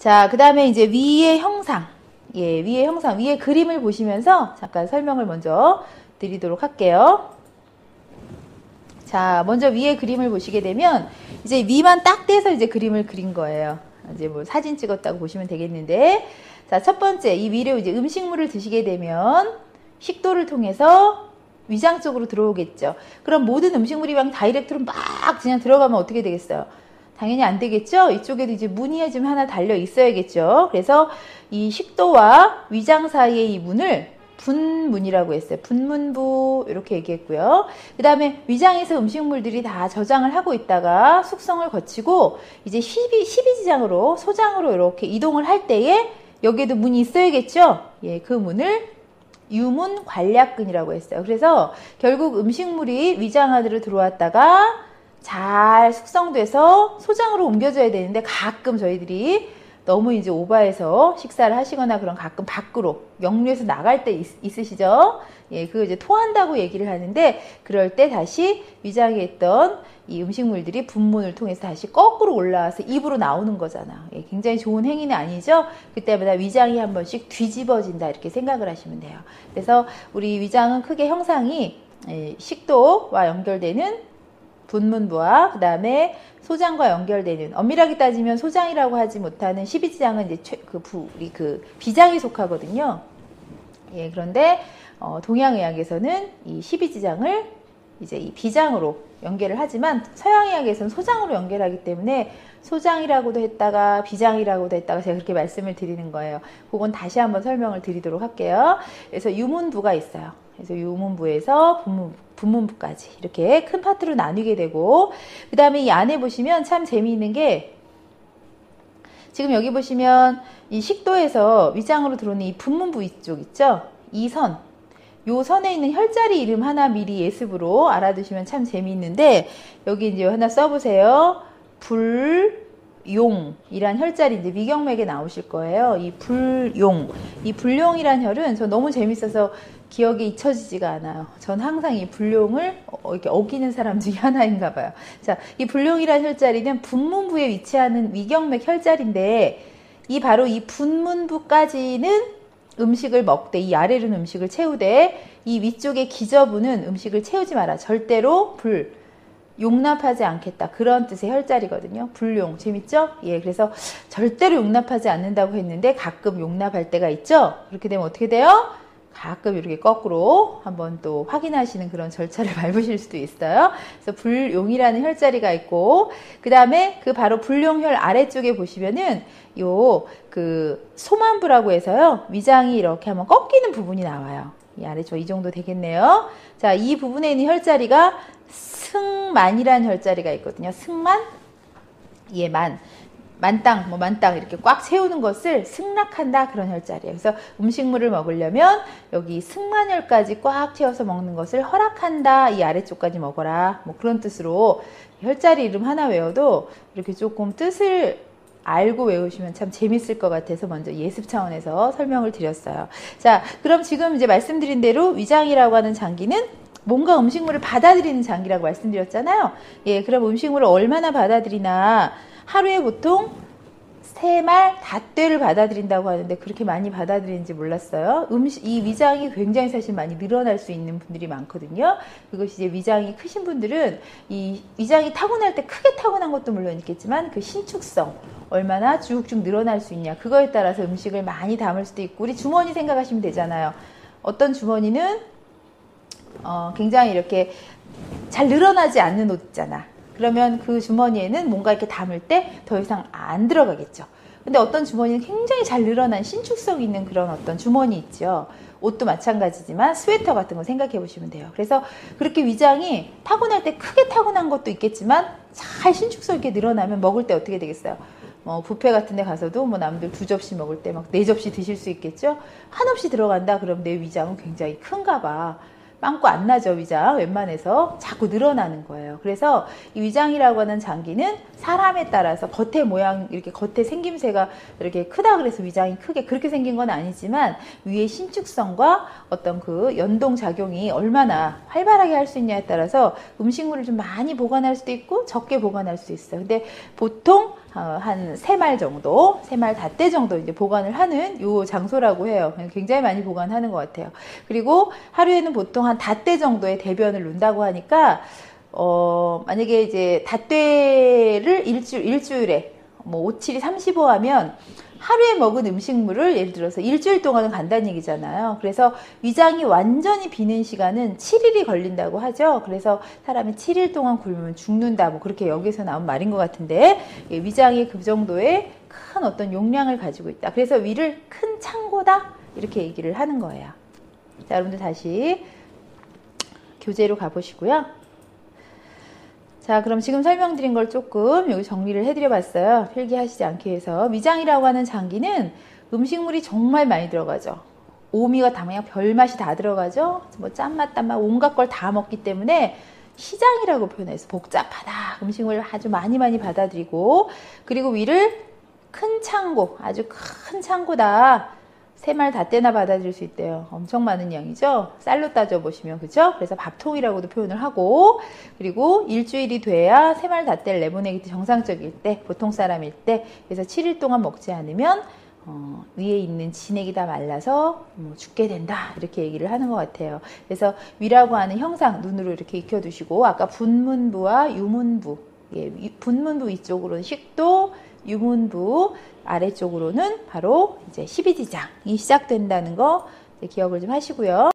자, 그 다음에 이제 위의 형상. 예, 위의 형상, 위의 그림을 보시면서 잠깐 설명을 먼저 드리도록 할게요. 자, 먼저 위의 그림을 보시게 되면 이제 위만 딱 떼서 이제 그림을 그린 거예요. 이제 뭐 사진 찍었다고 보시면 되겠는데, 자, 첫 번째 이 위로 이제 음식물을 드시게 되면 식도를 통해서 위장 쪽으로 들어오겠죠. 그럼 모든 음식물이 막 다이렉트로 막 그냥 들어가면 어떻게 되겠어요? 당연히 안 되겠죠. 이쪽에도 이제 문이 좀 하나 달려 있어야겠죠. 그래서 이 식도와 위장 사이의 이 문을 분문이라고 했어요. 분문부 이렇게 얘기했고요. 그 다음에 위장에서 음식물들이 다 저장을 하고 있다가 숙성을 거치고 이제 십이지장으로 소장으로 이렇게 이동을 할 때에 여기에도 문이 있어야겠죠. 예, 그 문을 유문 관략근이라고 했어요. 그래서 결국 음식물이 위장 안으로 들어왔다가 잘 숙성돼서 소장으로 옮겨져야 되는데 가끔 저희들이 너무 이제 오버해서 식사를 하시거나 그런 가끔 밖으로 역류해서 나갈 때 있으시죠? 예, 그거 이제 토한다고 얘기를 하는데 그럴 때 다시 위장에 있던 이 음식물들이 분문을 통해서 다시 거꾸로 올라와서 입으로 나오는 거잖아. 예, 굉장히 좋은 행위는 아니죠? 그때마다 위장이 한 번씩 뒤집어진다 이렇게 생각을 하시면 돼요. 그래서 우리 위장은 크게 형상이 식도와 연결되는 분문부와 그 다음에 소장과 연결되는, 엄밀하게 따지면 소장이라고 하지 못하는 십이지장은 이제 그 비장에 속하거든요. 예, 그런데 동양의학에서는 이 십이지장을 이제 이 비장으로 연결을 하지만 서양의학에서는 소장으로 연결하기 때문에 소장이라고도 했다가 비장이라고도 했다가 제가 그렇게 말씀을 드리는 거예요. 그건 다시 한번 설명을 드리도록 할게요. 그래서 유문부가 있어요. 그래서 유문부에서 분문부까지 이렇게 큰 파트로 나뉘게 되고, 그 다음에 이 안에 보시면 참 재미있는 게, 지금 여기 보시면 이 식도에서 위장으로 들어오는 이 분문부 이쪽 있죠? 이 선, 요 선에 있는 혈자리 이름 하나 미리 예습으로 알아두시면 참 재미있는데, 여기 이제 하나 써보세요. 불용이란 혈자리 이제 위경맥에 나오실 거예요. 이 불용, 이 불용이란 혈은 저 너무 재밌어서 기억에 잊혀지지가 않아요. 전 항상 이 불용을 이렇게 어기는 사람 중에 하나인가 봐요. 자, 이 불용이란 혈자리는 분문부에 위치하는 위경맥 혈자리인데, 바로 이 분문부까지는 음식을 먹되, 이 아래로는 음식을 채우되, 이 위쪽의 기저부는 음식을 채우지 마라. 절대로 용납하지 않겠다. 그런 뜻의 혈자리거든요. 불용. 재밌죠? 예, 그래서 절대로 용납하지 않는다고 했는데 가끔 용납할 때가 있죠? 그렇게 되면 어떻게 돼요? 가끔 이렇게 거꾸로 한번 또 확인하시는 그런 절차를 밟으실 수도 있어요. 그래서 불용이라는 혈자리가 있고, 그 다음에 그 바로 불용혈 아래쪽에 보시면은 소만부라고 해서요, 위장이 이렇게 한번 꺾이는 부분이 나와요. 이 아래쪽 이 정도 되겠네요. 자, 이 부분에 있는 혈자리가 승만이라는 혈자리가 있거든요. 승만, 예, 만땅 이렇게 꽉 채우는 것을 승낙한다, 그런 혈자리예요. 그래서 음식물을 먹으려면 여기 승만혈까지 꽉 채워서 먹는 것을 허락한다, 이 아래쪽까지 먹어라, 뭐 그런 뜻으로 혈자리 이름 하나 외워도 이렇게 조금 뜻을 알고 외우시면 참 재밌을 것 같아서 먼저 예습 차원에서 설명을 드렸어요. 자, 그럼 지금 이제 말씀드린 대로 위장이라고 하는 장기는 뭔가 음식물을 받아들이는 장기라고 말씀드렸잖아요. 예, 그럼 음식물을 얼마나 받아들이나, 하루에 보통 3말 5대를 받아들인다고 하는데 그렇게 많이 받아들이는지 몰랐어요. 이 위장이 굉장히 사실 많이 늘어날 수 있는 분들이 많거든요. 그것이 이제 위장이 크신 분들은 이 위장이 타고날 때 크게 타고난 것도 물론 있겠지만 그 신축성, 얼마나 쭉쭉 늘어날 수 있냐, 그거에 따라서 음식을 많이 담을 수도 있고, 우리 주머니 생각하시면 되잖아요. 어떤 주머니는 굉장히 이렇게 잘 늘어나지 않는 옷 있잖아. 그러면 그 주머니에는 뭔가 이렇게 담을 때 더 이상 안 들어가겠죠. 근데 어떤 주머니는 굉장히 잘 늘어난 신축성 있는 그런 어떤 주머니 있죠. 옷도 마찬가지지만 스웨터 같은 거 생각해 보시면 돼요. 그래서 그렇게 위장이 타고날 때 크게 타고난 것도 있겠지만 잘 신축성 있게 늘어나면 먹을 때 어떻게 되겠어요? 뷔페 같은 데 가서도 뭐 남들 2접시 먹을 때 막 4접시 드실 수 있겠죠? 한없이 들어간다 그럼 내 위장은 굉장히 큰가 봐. 빵꾸 안 나죠, 위장. 웬만해서 자꾸 늘어나는 거예요. 그래서 이 위장이라고 하는 장기는 사람에 따라서 겉의 모양, 이렇게 겉의 생김새가 이렇게 크다 그래서 위장이 크게 그렇게 생긴 건 아니지만 위의 신축성과 어떤 그 연동작용이 얼마나 활발하게 할 수 있냐에 따라서 음식물을 좀 많이 보관할 수도 있고 적게 보관할 수 있어요. 근데 보통 한 3말 정도, 3말 닷대 정도 이제 보관을 하는 요 장소라고 해요. 굉장히 많이 보관하는 것 같아요. 그리고 하루에는 보통 한 닷대 정도의 대변을 논다고 하니까, 만약에 이제 닷대를 일주일에, 뭐 5, 7이 35 하면 하루에 먹은 음식물을 예를 들어서 일주일 동안은 간다는 얘기잖아요. 그래서 위장이 완전히 비는 시간은 7일이 걸린다고 하죠. 그래서 사람이 7일 동안 굶으면 죽는다. 뭐 그렇게 여기서 나온 말인 것 같은데, 위장이 그 정도의 큰 어떤 용량을 가지고 있다. 그래서 위를 큰 창고다. 이렇게 얘기를 하는 거예요. 자, 여러분들 다시 교재로 가보시고요. 자, 그럼 지금 설명드린 걸 조금 여기 정리를 해드려 봤어요. 필기하시지 않기 위해서. 위장이라고 하는 장기는 음식물이 정말 많이 들어가죠. 오미가 다 그냥 별맛이 다 들어가죠. 뭐 짠맛, 단맛, 온갖 걸 다 먹기 때문에 시장이라고 표현해서 복잡하다. 음식물을 아주 많이 받아들이고, 그리고 위를 큰 창고, 아주 큰 창고다. 3말 닷대나 받아들일 수 있대요. 엄청 많은 양이죠. 쌀로 따져보시면, 그죠? 그래서 밥통이라고도 표현을 하고, 그리고 일주일이 돼야 3말 닷대를 내보내기 정상적일 때, 보통 사람일 때, 그래서 7일 동안 먹지 않으면 위에 있는 진액이 다 말라서 죽게 된다. 이렇게 얘기를 하는 것 같아요. 그래서 위라고 하는 형상 눈으로 이렇게 익혀두시고, 아까 분문부와 유문부, 분문부 위쪽으로는 식도, 유문부 아래쪽으로는 바로 이제 십이지장이 시작된다는 거 기억을 좀 하시고요.